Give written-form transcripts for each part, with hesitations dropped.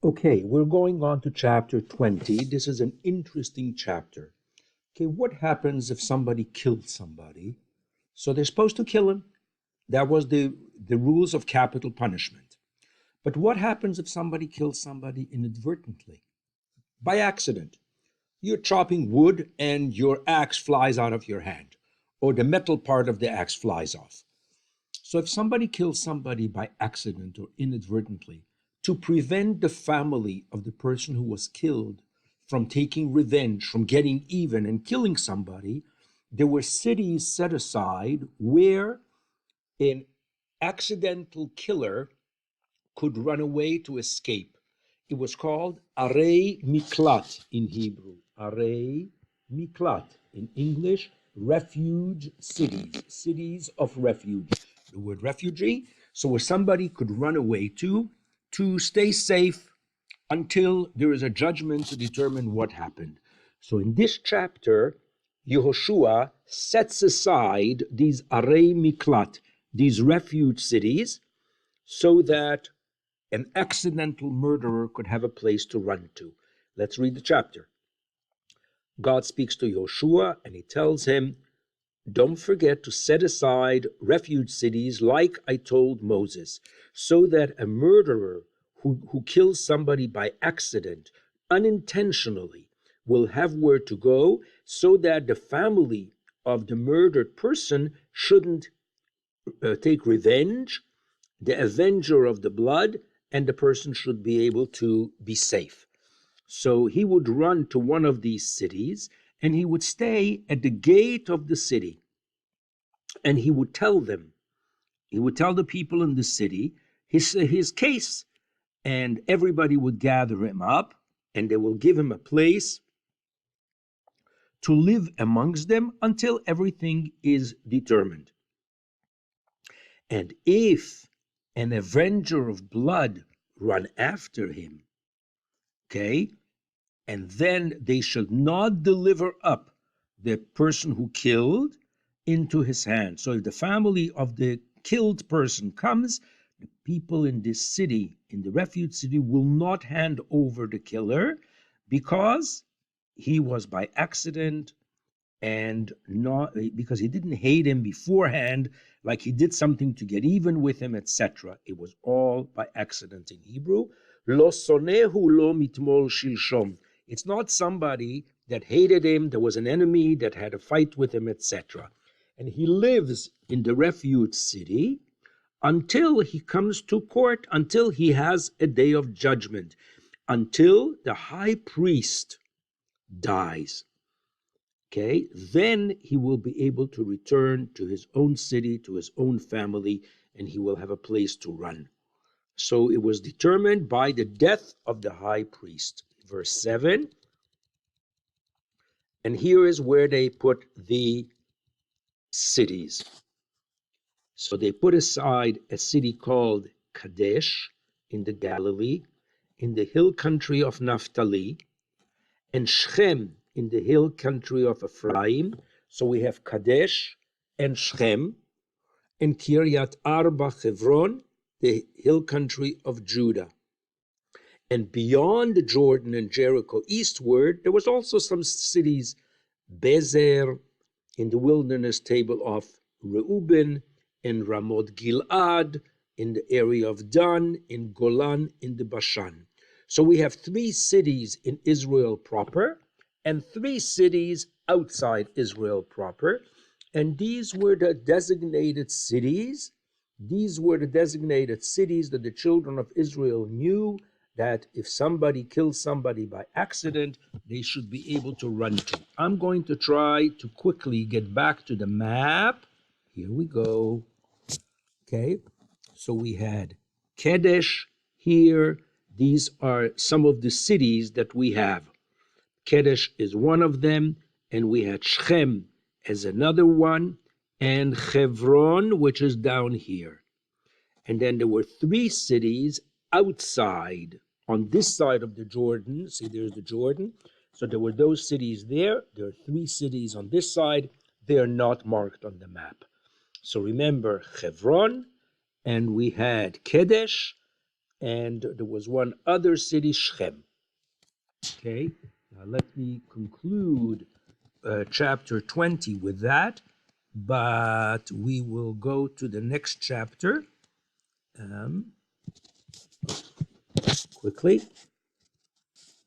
Okay, we're going on to chapter 20. This is an interesting chapter. Okay, what happens if somebody kills somebody? So they're supposed to kill him. That was the rules of capital punishment. But what happens if somebody kills somebody inadvertently, by accident? You're chopping wood and your axe flies out of your hand, or the metal part of the axe flies off. So if somebody kills somebody by accident or inadvertently, to prevent the family of the person who was killed from taking revenge, from getting even and killing somebody, there were cities set aside where an accidental killer could run away to escape. It was called Arei Miklat in Hebrew. Arei Miklat in English, refuge cities, cities of refuge. The word refugee, so where somebody could run away to stay safe until there is a judgment to determine what happened. So in this chapter, Yehoshua sets aside these Arei Miklat, these refuge cities, so that an accidental murderer could have a place to run to. Let's read the chapter. God speaks to Joshua and he tells him, don't forget to set aside refuge cities like I told Moses, so that a murderer who kills somebody by accident, unintentionally, will have where to go, so that the family of the murdered person shouldn't take revenge, the avenger of the blood, and the person should be able to be safe. So he would run to one of these cities and he would stay at the gate of the city and he would tell them, he would tell the people in the city his case, and everybody would gather him up and they will give him a place to live amongst them until everything is determined. And if an avenger of blood run after him, okay, and then they should not deliver up the person who killed into his hand. So if the family of the killed person comes, the people in this city, in the refuge city, will not hand over the killer because he was by accident and not because he didn't hate him beforehand, like he did something to get even with him, etc. It was all by accident in Hebrew. Lo sonehu lo mitmol shilshom. It's not somebody that hated him, there was an enemy that had a fight with him, etc. And he lives in the refuge city until he comes to court, until he has a day of judgment, until the high priest dies. Okay, then he will be able to return to his own city, to his own family, and he will have a place to run. So it was determined by the death of the high priest. Verse 7. And here is where they put the cities. So they put aside a city called Kadesh in the Galilee, in the hill country of Naphtali, and Shechem in the hill country of Ephraim. So we have Kadesh and Shechem, and Kiryat Arba Hebron, the hill country of Judah. And beyond the Jordan and Jericho eastward, there was also some cities, Bezer in the wilderness table of Reuben, in Ramoth Gilad, in the area of Dan, in Golan, in the Bashan. So we have 3 cities in Israel proper and 3 cities outside Israel proper. And these were the designated cities. These were the designated cities that the children of Israel knew that if somebody kills somebody by accident, they should be able to run to. I'm going to try to quickly get back to the map. Here we go. Okay, so we had Kedesh here. These are some of the cities that we have. Kedesh is one of them, and we had Shechem as another one, and Hebron, which is down here. And then there were 3 cities outside on this side of the Jordan. See, there's the Jordan. So there were those cities there. There are 3 cities on this side. They are not marked on the map. So remember Hebron, and we had Kedesh, and there was one other city, Shechem. Okay, now let me conclude chapter 20 with that, but we will go to the next chapter quickly.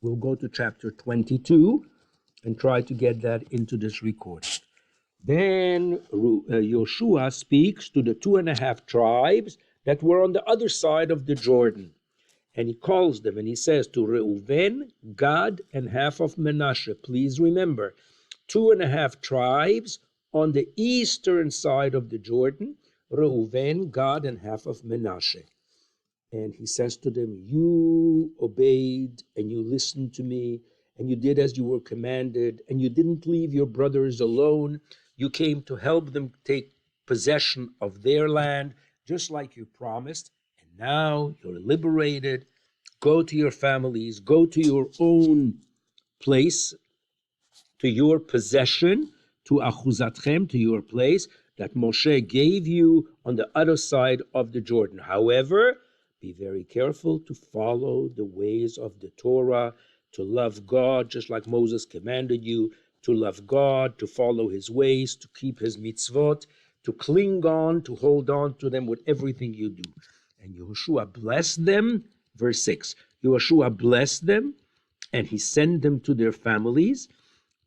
We'll go to chapter 22 and try to get that into this recording. Then Joshua speaks to the 2.5 tribes that were on the other side of the Jordan. And he calls them and he says to Reuven, Gad, and half of Manasseh. Please remember, 2.5 tribes on the eastern side of the Jordan, Reuven, Gad, and half of Manasseh. And he says to them, you obeyed and you listened to me and you did as you were commanded and you didn't leave your brothers alone. You came to help them take possession of their land, just like you promised. And now you're liberated. Go to your families, go to your own place, to your possession, to Achuzatchem, to your place that Moshe gave you on the other side of the Jordan. However, be very careful to follow the ways of the Torah, to love God just like Moses commanded you, to love God, to follow his ways, to keep his mitzvot, to cling on, to hold on to them with everything you do. And Yehoshua blessed them, verse 6. Yehoshua blessed them, and he sent them to their families.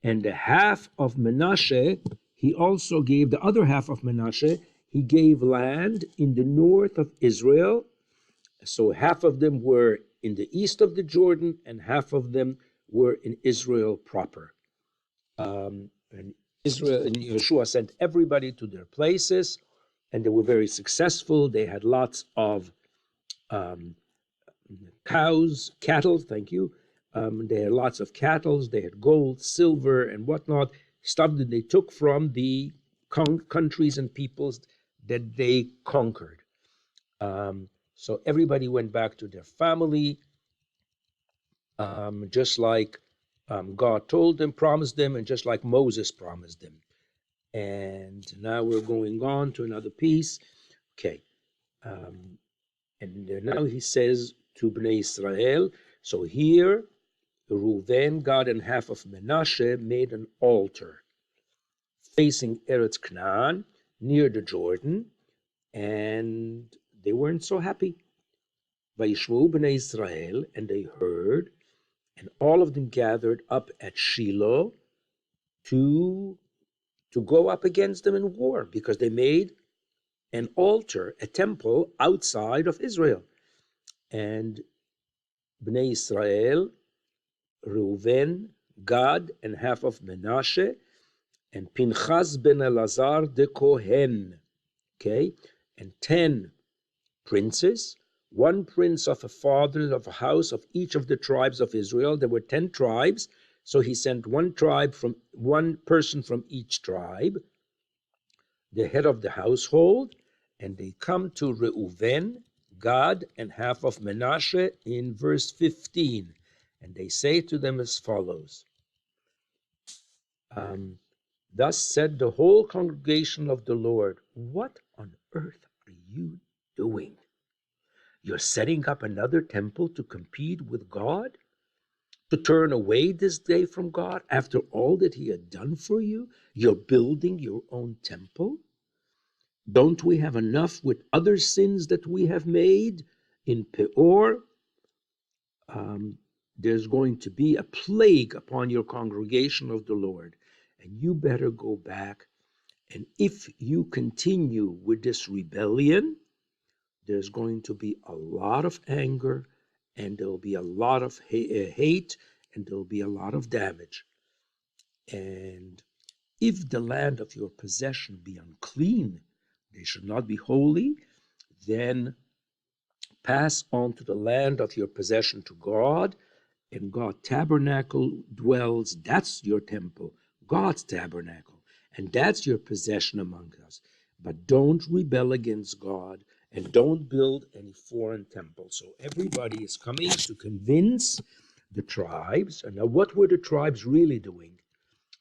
And the half of Manasseh, he also gave, the other half of Manasseh, he gave land in the north of Israel. So half of them were in the east of the Jordan, and half of them were in Israel proper. And Israel and Yeshua sent everybody to their places, and they were very successful. They had lots of cows, cattle. Thank you. They had lots of cattle. They had gold, silver, and whatnot, stuff that they took from the countries and peoples that they conquered. So everybody went back to their family, just like God told them, promised them, and just like Moses promised them. And now we're going on to another piece. Okay. And now he says to Bnei Israel, so here, Reuven, Gad, and half of Manasseh made an altar facing Eretz Canaan near the Jordan, and they weren't so happy. Vayishvu Bnei Israel, and they heard, and all of them gathered up at Shiloh to go up against them in war, because they made an altar, a temple outside of Israel. And Bnei Israel, Reuven, Gad, and half of Manasseh, and Pinchas ben Elazar the Kohen, okay, and 10 princes, one prince of a father of a house of each of the tribes of Israel. There were 10 tribes, so he sent one person from each tribe, the head of the household, and they come to Reuven, Gad, and half of Manasseh in verse 15. And they say to them as follows, thus said the whole congregation of the Lord, what on earth are you doing? You're setting up another temple to compete with God? To turn away this day from God after all that he had done for you? You're building your own temple? Don't we have enough with other sins that we have made? In Peor, there's going to be a plague upon your congregation of the Lord, and you better go back. And if you continue with this rebellion, there's going to be a lot of anger, and there'll be a lot of hate, and there'll be a lot of damage. And if the land of your possession be unclean, they should not be holy, then pass on to the land of your possession to God, and God tabernacle dwells. That's your temple, God's tabernacle, and that's your possession among us. But don't rebel against God, and don't build any foreign temple. So everybody is coming to convince the tribes. And now what were the tribes really doing?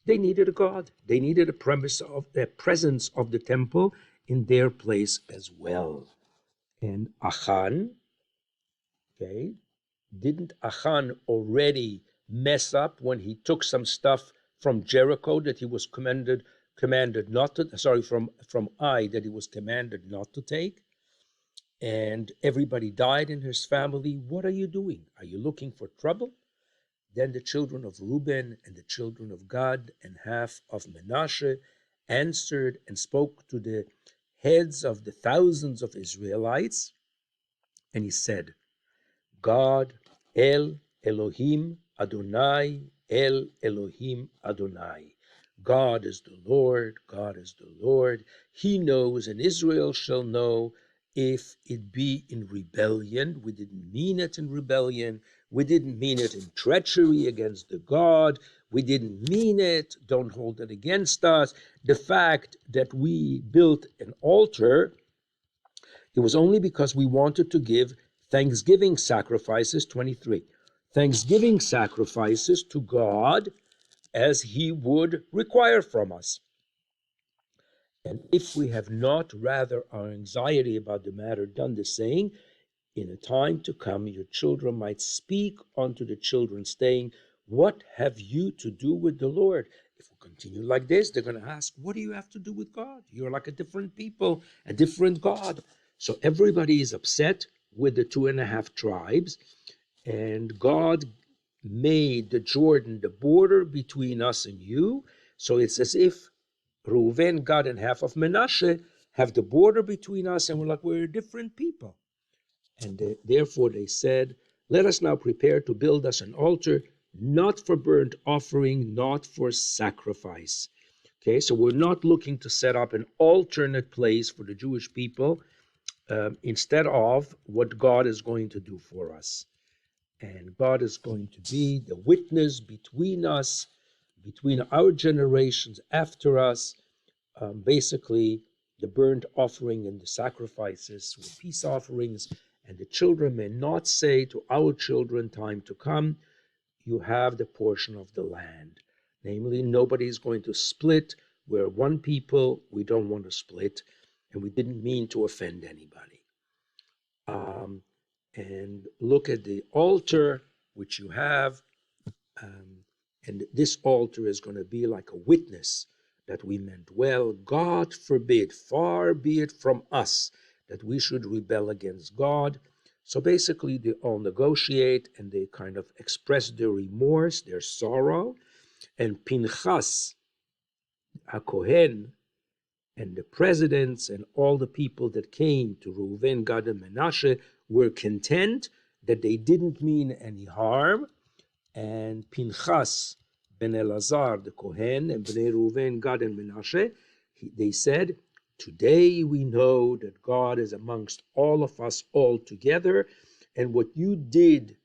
They needed a God. They needed a presence of the temple in their place as well. And Achan, Okay, didn't Achan already mess up when he took some stuff from Jericho that he was commanded not to, sorry, from Ai that he was commanded not to take? And everybody died in his family. What are you doing? Are you looking for trouble? Then the children of Reuben and the children of Gad and half of Manasseh answered and spoke to the heads of the thousands of Israelites. And he said, God, El Elohim Adonai, El Elohim Adonai. God is the Lord, God is the Lord. He knows, and Israel shall know, if it be in rebellion. We didn't mean it in rebellion. We didn't mean it in treachery against the God. We didn't mean it. Don't hold it against us. The fact that we built an altar, it was only because we wanted to give thanksgiving sacrifices, 23, thanksgiving sacrifices to God as he would require from us. And if we have not rather our anxiety about the matter done the same, in a time to come your children might speak unto the children, saying, what have you to do with the Lord? If we continue like this, they're going to ask, what do you have to do with God? You're like a different people, a different God. So everybody is upset with the 2.5 tribes, and God made the Jordan the border between us and you. So it's as if Reuven, Gad, and half of Manasseh have the border between us, and we're a different people. And therefore they said, let us now prepare to build us an altar, not for burnt offering, not for sacrifice. Okay, so we're not looking to set up an alternate place for the Jewish people instead of what God is going to do for us. And God is going to be the witness between us, between our generations after us. Basically, the burnt offering and the sacrifices were peace offerings, and the children may not say to our children, time to come, you have the portion of the land. Namely, nobody is going to split. We're one people. We don't want to split, and we didn't mean to offend anybody. And look at the altar which you have, and this altar is going to be like a witness that we meant well. God forbid, far be it from us that we should rebel against God. So basically they all negotiate and they kind of express their remorse, their sorrow. And Pinchas HaKohen and the presidents and all the people that came to Reuven, Gad, and Manasseh were content that they didn't mean any harm. And Pinchas ben Elazar, the Kohen, and Bnei Reuven, Gad, and Manasseh, they said, today we know that God is amongst all of us all together, and what you did,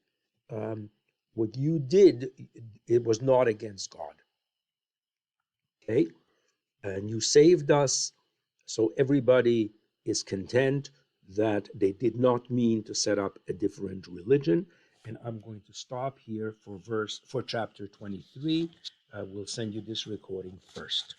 it was not against God. Okay? And you saved us, so everybody is content that they did not mean to set up a different religion. And I'm going to stop here for chapter 23. We'll send you this recording first.